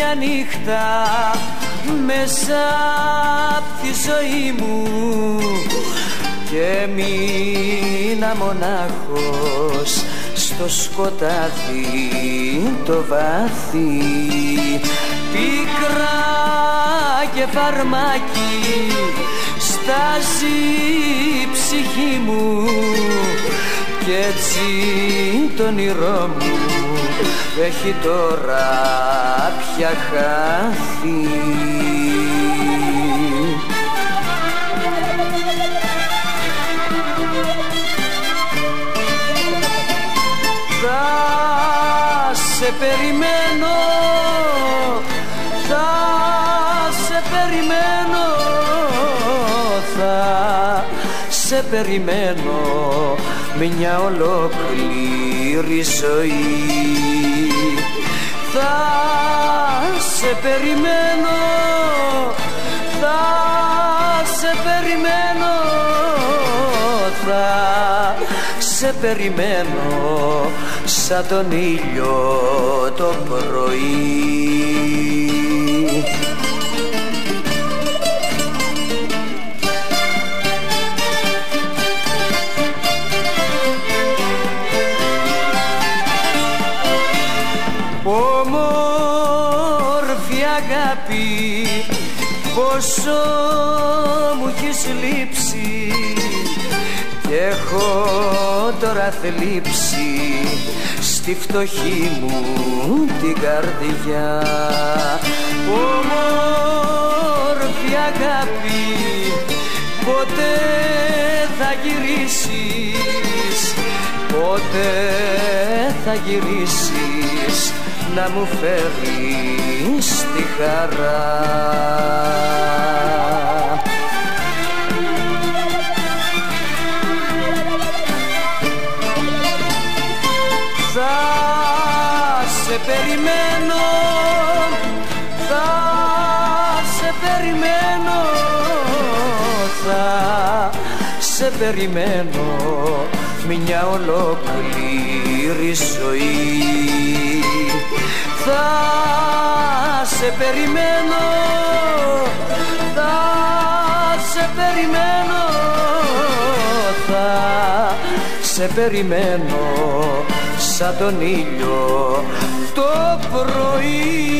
μια νύχτα μέσα απ' τη ζωή μου και μείνα μονάχος στο σκοτάδι το βάθη. Πίκρα και φαρμάκι στάζει η ψυχή μου κι έτσι το όνειρό μου έχει τώρα πια χάθει. Θα σε περιμένω, θα σε περιμένω, θα σε περιμένω μια ολόκληρη ζωή. Θα σε περιμένω, θα σε περιμένω, θα σε περιμένω σαν τον ήλιο το πρωί. Όμορφη αγάπη, πόσο μου έχεις λείψει κι έχω τώρα θλίψει στη φτωχή μου την καρδιά. Όμορφη αγάπη, πότε θα γυρίσεις, πότε θα γυρίσεις να μου φέρεις τη χαρά. Θα σε περιμένω, θα σε περιμένω, θα σε περιμένω μια ολόκληρη ζωή. Θα σε περιμένω, θα σε περιμένω, θα σε περιμένω σαν τον ήλιο το πρωί.